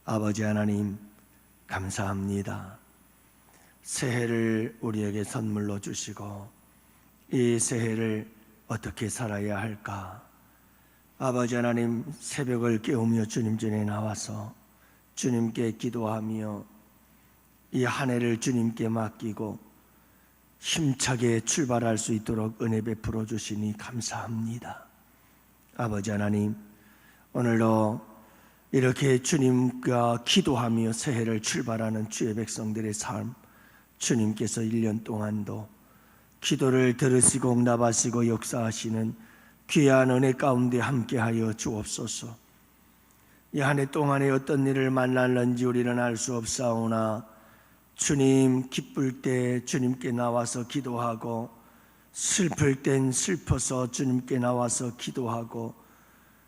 아버지 하나님, 감사합니다. 새해를 우리에게 선물로 주시고 이 새해를 어떻게 살아야 할까? 아버지 하나님, 새벽을 깨우며 주님 전에 나와서 주님께 기도하며 이 한 해를 주님께 맡기고 힘차게 출발할 수 있도록 은혜 베풀어 주시니 감사합니다. 아버지 하나님, 오늘도 이렇게 주님과 기도하며 새해를 출발하는 주의 백성들의 삶, 주님께서 1년 동안도 기도를 들으시고 응답하시고 역사하시는 귀한 은혜 가운데 함께하여 주옵소서. 이 한 해 동안에 어떤 일을 만날는지 우리는 알 수 없사오나 주님 기쁠 때 주님께 나와서 기도하고, 슬플 땐 슬퍼서 주님께 나와서 기도하고,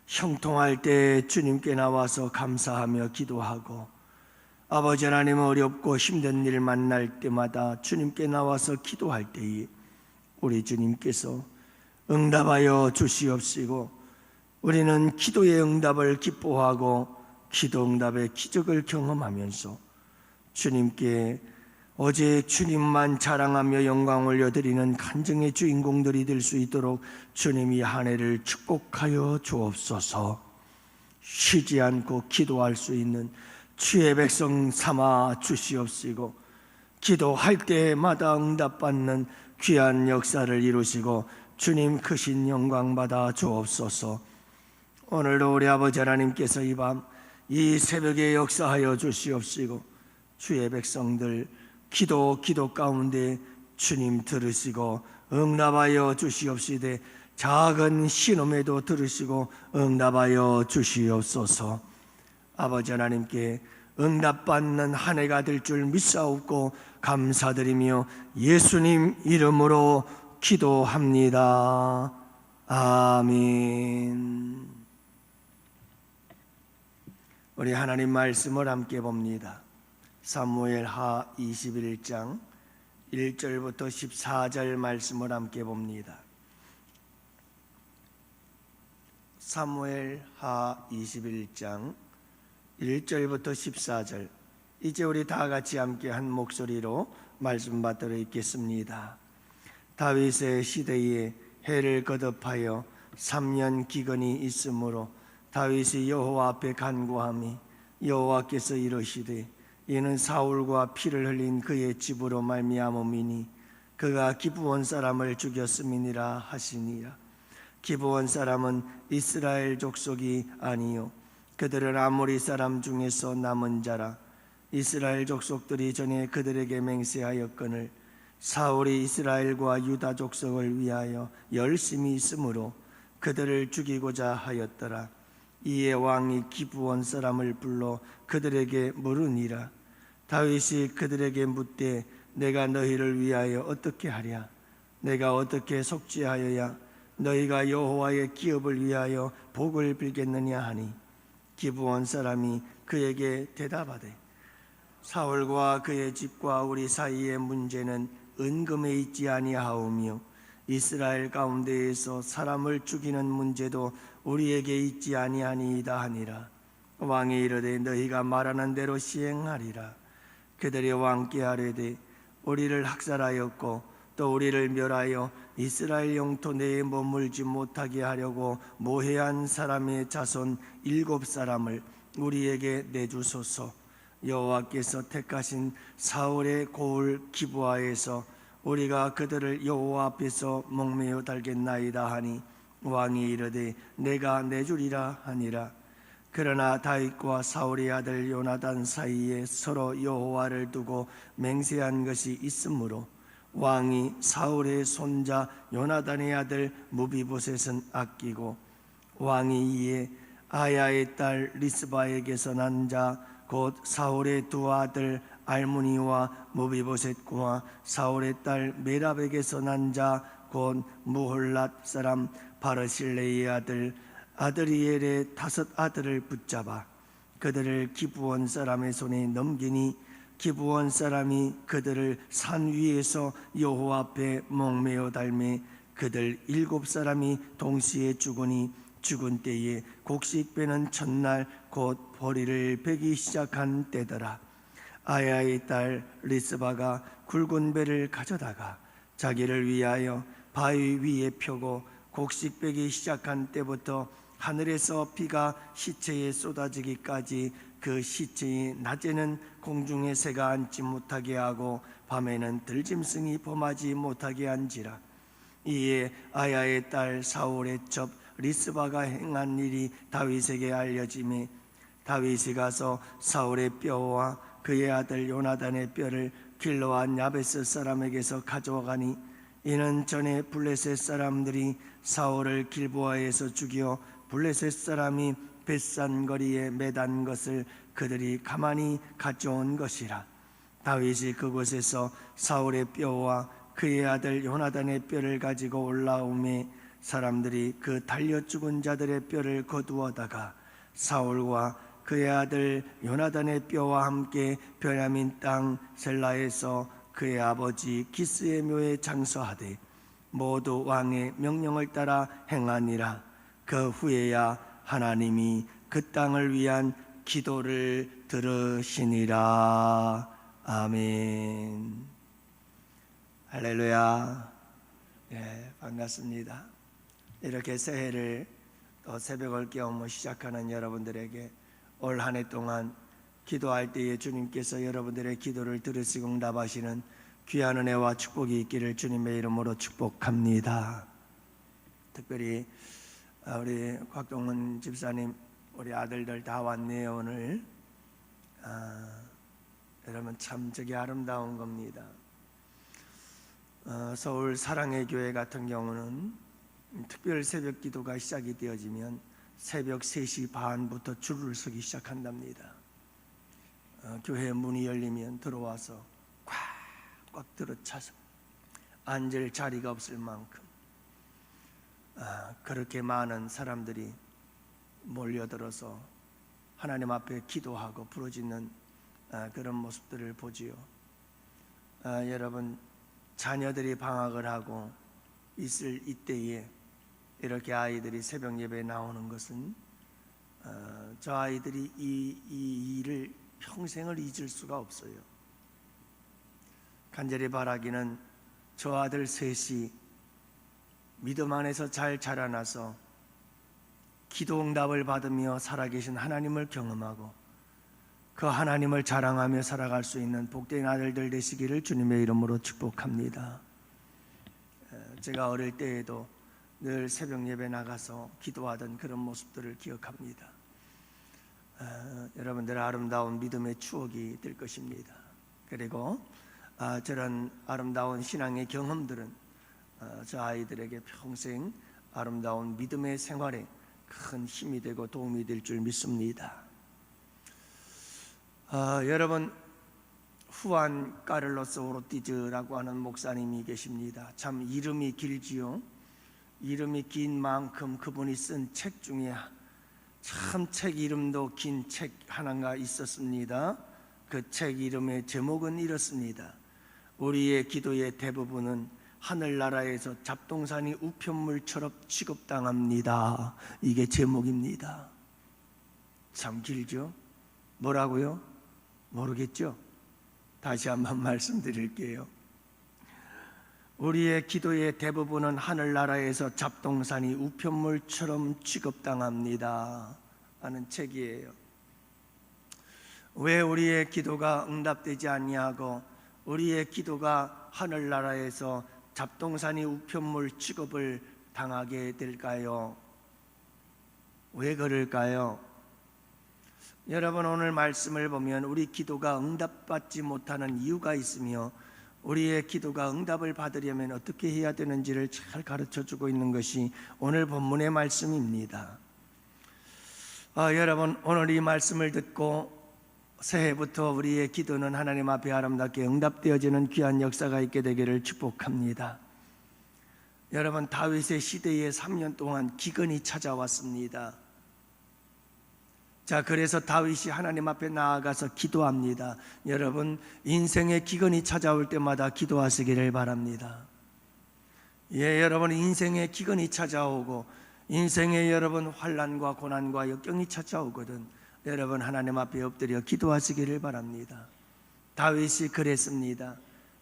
형통할 때 주님께 나와서 감사하며 기도하고, 아버지 하나님, 어렵고 힘든 일 만날 때마다 주님께 나와서 기도할 때에 우리 주님께서 응답하여 주시옵시고, 우리는 기도의 응답을 기뻐하고 기도 응답의 기적을 경험하면서 주님께 오직 주님만 자랑하며 영광 올려드리는 간증의 주인공들이 될 수 있도록 주님이 한 해를 축복하여 주옵소서. 쉬지 않고 기도할 수 있는 주의 백성 삼아 주시옵시고, 기도할 때마다 응답받는 귀한 역사를 이루시고 주님 크신 영광 받아 주옵소서. 오늘도 우리 아버지 하나님께서 이 밤 이 새벽에 역사하여 주시옵시고, 주의 백성들 기도 가운데 주님 들으시고 응답하여 주시옵시되, 작은 신음에도 들으시고 응답하여 주시옵소서. 아버지 하나님께 응답받는 한 해가 될 줄 믿사옵고 감사드리며 예수님 이름으로 기도합니다. 아멘. 우리 하나님 말씀을 함께 봅니다. 사무엘하 21장 1절부터 14절 말씀을 함께 봅니다. 사무엘하 21장 1절부터 14절, 이제 우리 다 같이 함께 한 목소리로 말씀 받들어 읽겠습니다. 다윗의 시대에 해를 거듭하여 3년 기근이 있으므로 다윗이 여호와 앞에 간구하니 여호와께서 이르시되, 이는 사울과 피를 흘린 그의 집으로 말미암음이니 그가 기브온 사람을 죽였음이니라 하시니라. 기브온 사람은 이스라엘 족속이 아니요 그들은 아모리 사람 중에서 남은 자라. 이스라엘 족속들이 전에 그들에게 맹세하였거늘 사울이 이스라엘과 유다 족속을 위하여 열심히 있으므로 그들을 죽이고자 하였더라. 이에 왕이 기브온 사람을 불러 그들에게 물으니라. 다윗이 그들에게 묻되, 내가 너희를 위하여 어떻게 하랴? 내가 어떻게 속죄하여야 너희가 여호와의 기업을 위하여 복을 빌겠느냐 하니, 기브온 사람이 그에게 대답하되, 사울과 그의 집과 우리 사이의 문제는 은금에 있지 아니하오며 이스라엘 가운데에서 사람을 죽이는 문제도 우리에게 있지 아니하니이다 하니라. 왕이 이르되, 너희가 말하는 대로 시행하리라. 그들이 왕께 아뢰되, 우리를 학살하였고 또 우리를 멸하여 이스라엘 영토 내에 머물지 못하게 하려고 모해한 사람의 자손 7사람을 우리에게 내주소서. 여호와께서 택하신 사울의 고을 기브아에서 우리가 그들을 여호와 앞에서 목매어 달겠나이다 하니, 왕이 이르되, 내가 내주리라 하니라. 그러나 다윗과 사울의 아들 요나단 사이에 서로 여호와를 두고 맹세한 것이 있으므로 왕이 사울의 손자 요나단의 아들 무비보셋은 아끼고, 왕이 이에 아야의 딸 리스바에게서 난 자 곧 사울의 두 아들 알무니와 무비보셋과 사울의 딸 메랍에게서 난 자 곧 무홀랏 사람 바르실레의 아들 아드리엘의 5 아들을 붙잡아 그들을 기브온 사람의 손에 넘기니, 기브온 사람이 그들을 산 위에서 여호와 앞에 목매어 달매 그들 7사람이 동시에 죽으니 죽은 때에 곡식 베는 첫날 곧 보리를 베기 시작한 때더라. 아야의 딸 리스바가 굵은 배를 가져다가 자기를 위하여 바위 위에 펴고 곡식 베기 시작한 때부터 하늘에서 비가 시체에 쏟아지기까지 그 시체이 낮에는 공중에 새가 앉지 못하게 하고 밤에는 들짐승이 범하지 못하게 한지라. 이에 아야의 딸 사울의 첩 리스바가 행한 일이 다윗에게 알려지매 다윗이 가서 사울의 뼈와 그의 아들 요나단의 뼈를 길르앗 야베스 사람에게서 가져가니 이는 전에 블레셋 사람들이 사울을 길보아에서 죽여 블레셋 사람이 벳산 거리에 매단 것을 그들이 가만히 가져온 것이라. 다윗이 그곳에서 사울의 뼈와 그의 아들 요나단의 뼈를 가지고 올라오매 사람들이 그 달려 죽은 자들의 뼈를 거두어다가 사울과 그의 아들 요나단의 뼈와 함께 베냐민 땅 셀라에서 그의 아버지 기스의 묘에 장서하되 모두 왕의 명령을 따라 행하니라. 그 후에야 하나님이 그 땅을 위한 기도를 들으시니라. 아멘. 할렐루야. 반갑습니다. 이렇게 새해를 또 새벽을 깨우며 시작하는 여러분들에게 올 한 해 동안 기도할 때에 주님께서 여러분들의 기도를 들으시고 응답하시는 귀한 은혜와 축복이 있기를 주님의 이름으로 축복합니다. 특별히 우리 곽동은 집사님, 우리 아들들 다 왔네요. 오늘 여러분 참 저게 아름다운 겁니다. 서울 사랑의 교회 같은 경우는 특별 새벽 기도가 시작이 되어지면 새벽 3시 반부터 줄을 서기 시작한답니다. 교회 문이 열리면 들어와서 꽉 들어차서 앉을 자리가 없을 만큼 그렇게 많은 사람들이 몰려들어서 하나님 앞에 기도하고 부르짖는 그런 모습들을 보지요. 여러분 자녀들이 방학을 하고 있을 이때에 이렇게 아이들이 새벽 예배에 나오는 것은 저 아이들이 이 일을 평생을 잊을 수가 없어요. 간절히 바라기는 저 아들 셋이 믿음 안에서 잘 자라나서 기도 응답을 받으며 살아계신 하나님을 경험하고 그 하나님을 자랑하며 살아갈 수 있는 복된 아들들 되시기를 주님의 이름으로 축복합니다. 제가 어릴 때에도 늘 새벽 예배 나가서 기도하던 그런 모습들을 기억합니다. 여러분들 아름다운 믿음의 추억이 될 것입니다. 그리고 저런 아름다운 신앙의 경험들은 저 아이들에게 평생 아름다운 믿음의 생활에 큰 힘이 되고 도움이 될 줄 믿습니다. 여러분 후안 까를로스 오르티즈라고 하는 목사님이 계십니다. 참 이름이 길지요. 이름이 긴 만큼 그분이 쓴 책 중에 참 책 이름도 긴 책 하나가 있었습니다. 그 책 이름의 제목은 이렇습니다. 우리의 기도의 대부분은 하늘나라에서 잡동사니 우편물처럼 취급당합니다. 이게 제목입니다. 참 길죠? 뭐라고요? 모르겠죠? 다시 한번 말씀드릴게요. 우리의 기도의 대부분은 하늘나라에서 잡동사니 우편물처럼 취급당합니다 하는 책이에요. 왜 우리의 기도가 응답되지 아니하고 우리의 기도가 하늘나라에서 잡동사니 우편물 취급을 당하게 될까요? 왜 그럴까요? 여러분 오늘 말씀을 보면 우리 기도가 응답받지 못하는 이유가 있으며 우리의 기도가 응답을 받으려면 어떻게 해야 되는지를 잘 가르쳐주고 있는 것이 오늘 본문의 말씀입니다. 여러분 오늘 이 말씀을 듣고 새해부터 우리의 기도는 하나님 앞에 아름답게 응답되어지는 귀한 역사가 있게 되기를 축복합니다. 여러분 다윗의 시대에 3년 동안 기근이 찾아왔습니다. 자, 그래서 다윗이 하나님 앞에 나아가서 기도합니다. 여러분 인생의 기근이 찾아올 때마다 기도하시기를 바랍니다. 여러분 인생의 기근이 찾아오고 인생에 여러분 환난과 고난과 역경이 찾아오거든 여러분 하나님 앞에 엎드려 기도하시기를 바랍니다. 다윗이 그랬습니다.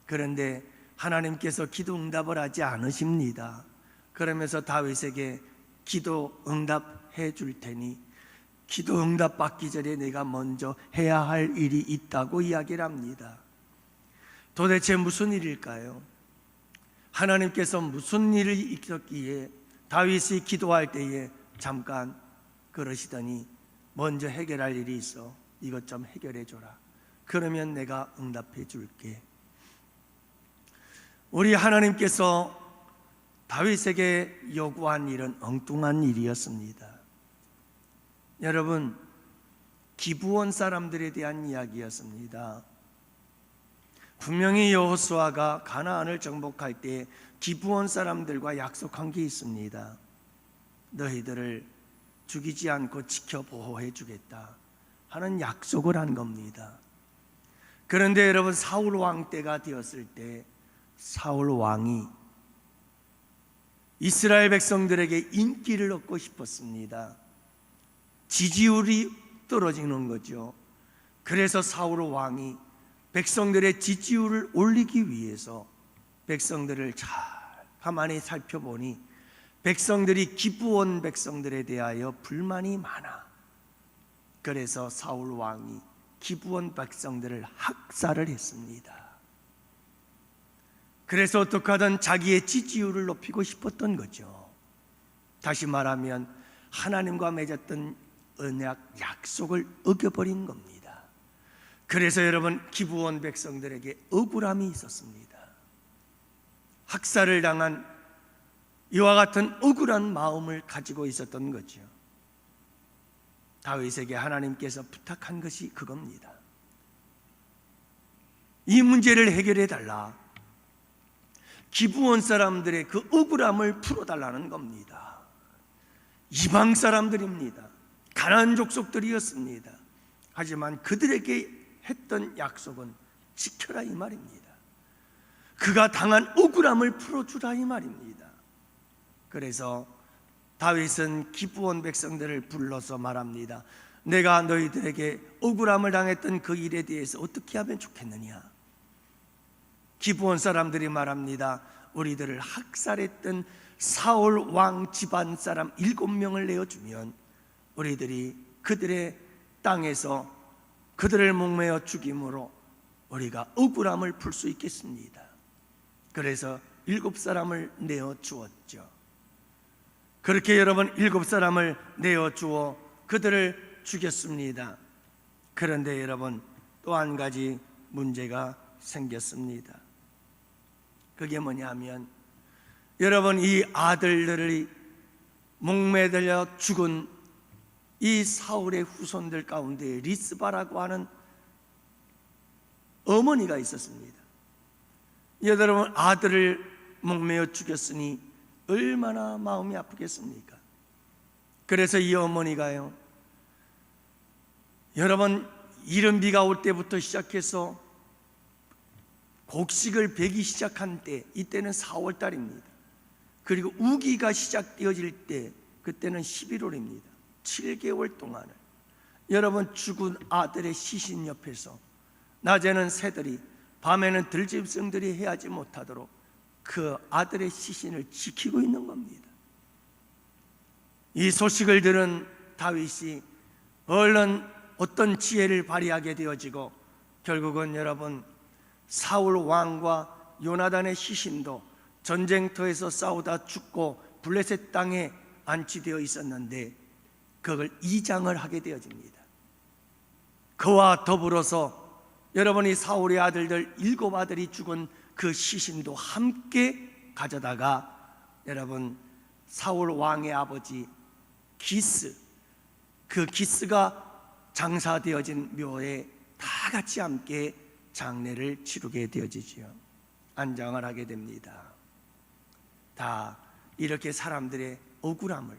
그런데 하나님께서 기도 응답을 하지 않으십니다. 그러면서 다윗에게 기도 응답해 줄 테니 기도 응답 받기 전에 내가 먼저 해야 할 일이 있다고 이야기를 합니다. 도대체 무슨 일일까요? 하나님께서 무슨 일을 있었기에 다윗이 기도할 때에 잠깐 그러시더니 먼저 해결할 일이 있어 이것 좀 해결해 줘라. 그러면 내가 응답해 줄게. 우리 하나님께서 다윗에게 요구한 일은 엉뚱한 일이었습니다. 여러분, 기브온 사람들에 대한 이야기였습니다. 분명히 여호수아가 가나안을 정복할 때 기브온 사람들과 약속한 게 있습니다. 너희들을 죽이지 않고 지켜 보호해 주겠다 하는 약속을 한 겁니다. 그런데 여러분, 사울 왕 때가 되었을 때 사울 왕이 이스라엘 백성들에게 인기를 얻고 싶었습니다. 지지율이 떨어지는 거죠. 그래서 사울 왕이 백성들의 지지율을 올리기 위해서 백성들을 잘 가만히 살펴보니 백성들이 기브온 백성들에 대하여 불만이 많아. 그래서 사울 왕이 기브온 백성들을 학살을 했습니다. 그래서 어떻게 하든 자기의 지지율을 높이고 싶었던 거죠. 다시 말하면 하나님과 맺었던 언약 약속을 어겨버린 겁니다. 그래서 여러분, 기브온 백성들에게 억울함이 있었습니다. 학살을 당한 이와 같은 억울한 마음을 가지고 있었던 거죠. 다윗에게 하나님께서 부탁한 것이 그겁니다. 이 문제를 해결해 달라. 기브온 사람들의 그 억울함을 풀어달라는 겁니다. 이방 사람들입니다. 가나안 족속들이었습니다. 하지만 그들에게 했던 약속은 지켜라 이 말입니다. 그가 당한 억울함을 풀어주라 이 말입니다. 그래서 다윗은 기브온 백성들을 불러서 말합니다. 내가 너희들에게 억울함을 당했던 그 일에 대해서 어떻게 하면 좋겠느냐. 기브온 사람들이 말합니다. 우리들을 학살했던 사울 왕 집안 사람 7명을 내어주면 우리들이 그들의 땅에서 그들을 목매어 죽임으로 우리가 억울함을 풀 수 있겠습니다. 그래서 7사람을 내어주었죠. 그렇게 여러분 7사람을 내어주어 그들을 죽였습니다. 그런데 여러분, 또 한 가지 문제가 생겼습니다. 그게 뭐냐면 여러분, 이 아들들이 목매달려 죽은 이 사울의 후손들 가운데 리스바라고 하는 어머니가 있었습니다. 여러분, 아들을 목매어 죽였으니 얼마나 마음이 아프겠습니까? 그래서 이 어머니가요, 여러분, 이른 비가 올 때부터 시작해서 곡식을 베기 시작한 때, 이때는 4월달입니다. 그리고 우기가 시작되어질 때, 그때는 11월입니다. 7개월 동안을 여러분, 죽은 아들의 시신 옆에서 낮에는 새들이, 밤에는 들짐승들이 해하지 못하도록 그 아들의 시신을 지키고 있는 겁니다. 이 소식을 들은 다윗이 얼른 어떤 지혜를 발휘하게 되어지고 결국은 여러분, 사울 왕과 요나단의 시신도 전쟁터에서 싸우다 죽고 블레셋 땅에 안치되어 있었는데 그걸 이장을 하게 되어집니다. 그와 더불어서 여러분이 사울의 아들들 7아들이 죽은 그 시신도 함께 가져다가 여러분, 사울 왕의 아버지 기스, 그 기스가 장사되어진 묘에 다 같이 함께 장례를 치르게 되어지지요. 안장을 하게 됩니다. 다 이렇게 사람들의 억울함을,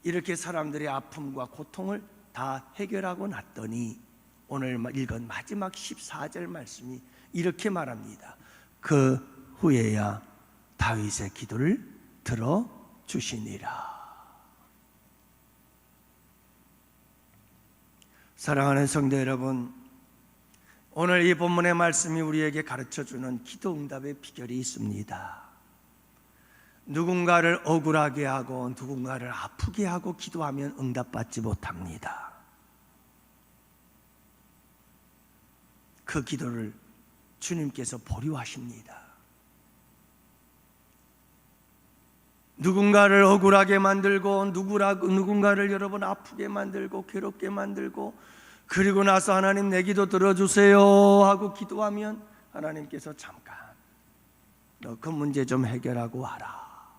이렇게 사람들의 아픔과 고통을 다 해결하고 났더니 오늘 읽은 마지막 14절 말씀이 이렇게 말합니다. 그 후에야 다윗의 기도를 들어주시니라. 사랑하는 성도 여러분, 오늘 이 본문의 말씀이 우리에게 가르쳐주는 기도 응답의 비결이 있습니다. 누군가를 억울하게 하고 누군가를 아프게 하고 기도하면 응답받지 못합니다. 그 기도를 주님께서 보류하십니다. 누군가를 억울하게 만들고 누군가를 여러분 아프게 만들고 괴롭게 만들고, 그리고 나서 하나님 내 기도 들어주세요 하고 기도하면 하나님께서 잠깐 너 그 문제 좀 해결하고 와라,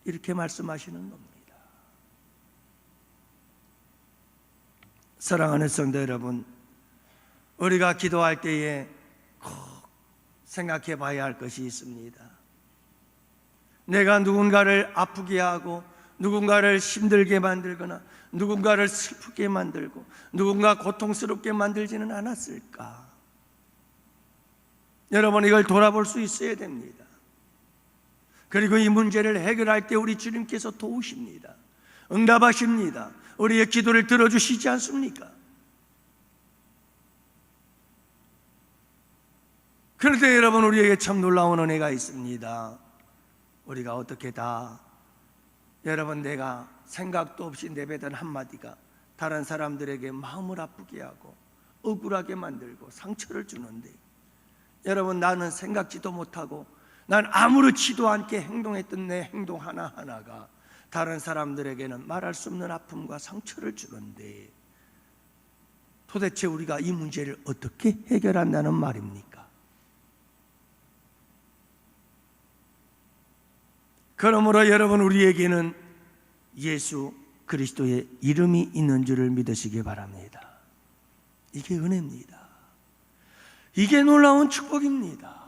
이렇게 말씀하시는 겁니다. 사랑하는 성도 여러분, 우리가 기도할 때에 꼭 생각해 봐야 할 것이 있습니다. 내가 누군가를 아프게 하고 누군가를 힘들게 만들거나 누군가를 슬프게 만들고 누군가 고통스럽게 만들지는 않았을까? 여러분, 이걸 돌아볼 수 있어야 됩니다. 그리고 이 문제를 해결할 때 우리 주님께서 도우십니다. 응답하십니다. 우리의 기도를 들어주시지 않습니까? 그런데 여러분, 우리에게 참 놀라운 은혜가 있습니다. 우리가 어떻게 다 여러분 내가 생각도 없이 내뱉은 한마디가 다른 사람들에게 마음을 아프게 하고 억울하게 만들고 상처를 주는데, 여러분 나는 생각지도 못하고 난 아무렇지도 않게 행동했던 내 행동 하나하나가 다른 사람들에게는 말할 수 없는 아픔과 상처를 주는데, 도대체 우리가 이 문제를 어떻게 해결한다는 말입니까? 그러므로 여러분, 우리에게는 예수 그리스도의 이름이 있는 줄을 믿으시기 바랍니다. 이게 은혜입니다. 이게 놀라운 축복입니다.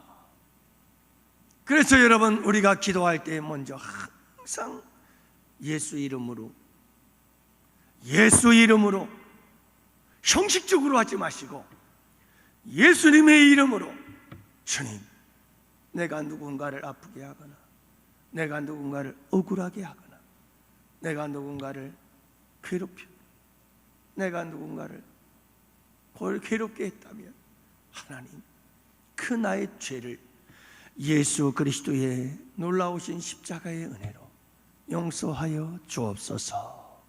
그래서 여러분, 우리가 기도할 때 먼저 항상 예수 이름으로 형식적으로 하지 마시고 예수님의 이름으로, 주님, 내가 누군가를 아프게 하거나 내가 누군가를 억울하게 하거나 내가 누군가를 괴롭혀 내가 누군가를 괴롭게 했다면 하나님, 그 나의 죄를 예수 그리스도의 놀라우신 십자가의 은혜로 용서하여 주옵소서.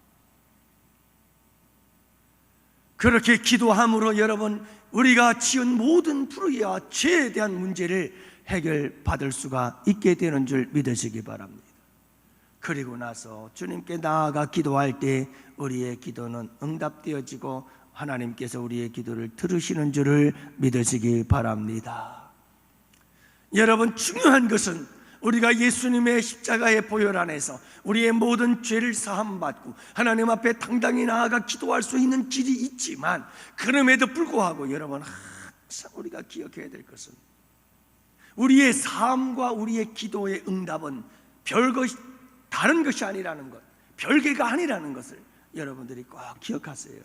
그렇게 기도함으로 여러분, 우리가 지은 모든 불의와 죄에 대한 문제를 해결받을 수가 있게 되는 줄 믿으시기 바랍니다. 그리고 나서 주님께 나아가 기도할 때 우리의 기도는 응답되어지고 하나님께서 우리의 기도를 들으시는 줄을 믿으시기 바랍니다. 여러분, 중요한 것은 우리가 예수님의 십자가의 보혈 안에서 우리의 모든 죄를 사함받고 하나님 앞에 당당히 나아가 기도할 수 있는 길이 있지만, 그럼에도 불구하고 여러분, 항상 우리가 기억해야 될 것은 우리의 삶과 우리의 기도의 응답은 다른 것이 아니라는 것, 별개가 아니라는 것을 여러분들이 꼭 기억하세요.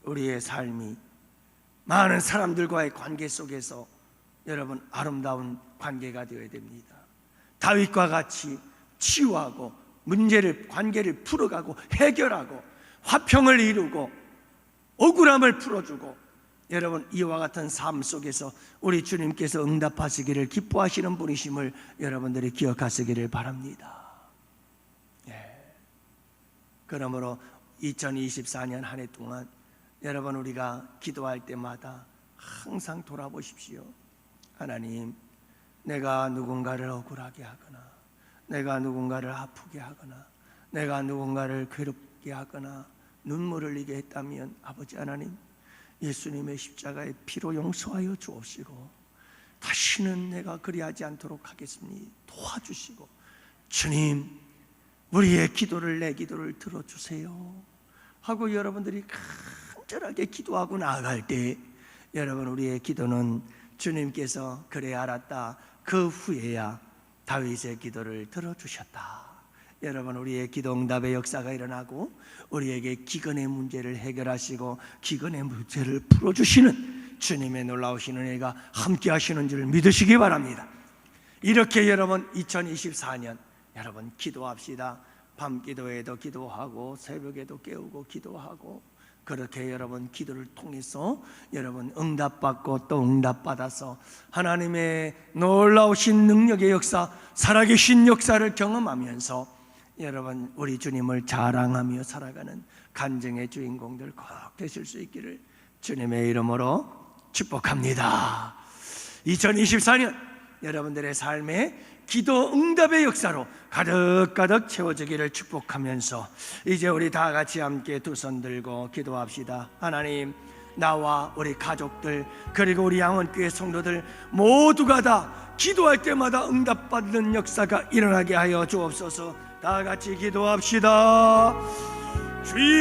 우리의 삶이 많은 사람들과의 관계 속에서 여러분 아름다운 관계가 되어야 됩니다. 다윗과 같이 치유하고 관계를 풀어가고 해결하고 화평을 이루고 억울함을 풀어주고, 여러분 이와 같은 삶 속에서 우리 주님께서 응답하시기를 기뻐하시는 분이심을 여러분들이 기억하시기를 바랍니다. 그러므로 2024년 한 해 동안 여러분, 우리가 기도할 때마다 항상 돌아보십시오. 하나님, 내가 누군가를 억울하게 하거나 내가 누군가를 아프게 하거나 내가 누군가를 괴롭게 하거나 눈물을 흘리게 했다면 아버지 하나님, 예수님의 십자가의 피로 용서하여 주옵시고 다시는 내가 그리하지 않도록 하겠습니다. 도와주시고, 주님, 우리의 기도를, 내 기도를 들어주세요 하고 여러분들이 간절하게 기도하고 나아갈 때 여러분, 우리의 기도는 주님께서 그래 알았다, 그 후에야 다윗의 기도를 들어주셨다. 여러분, 우리의 기도 응답의 역사가 일어나고 우리에게 기근의 문제를 해결하시고 기근의 문제를 풀어주시는 주님의 놀라우신 은혜가 함께 하시는 줄 믿으시기 바랍니다. 이렇게 여러분 2024년 여러분 기도합시다. 밤기도에도 기도하고 새벽에도 깨우고 기도하고, 그렇게 여러분 기도를 통해서 여러분 응답받고 또 응답받아서 하나님의 놀라우신 능력의 역사, 살아계신 역사를 경험하면서 여러분 우리 주님을 자랑하며 살아가는 간증의 주인공들 꼭 되실 수 있기를 주님의 이름으로 축복합니다. 2024년 여러분들의 삶에 기도 응답의 역사로 가득가득 채워지기를 축복하면서 이제 우리 다 같이 함께 두 손 들고 기도합시다. 하나님, 나와 우리 가족들 그리고 우리 양원교회 성도들 모두가 다 기도할 때마다 응답받는 역사가 일어나게 하여 주옵소서. 다 같이 기도합시다. 주님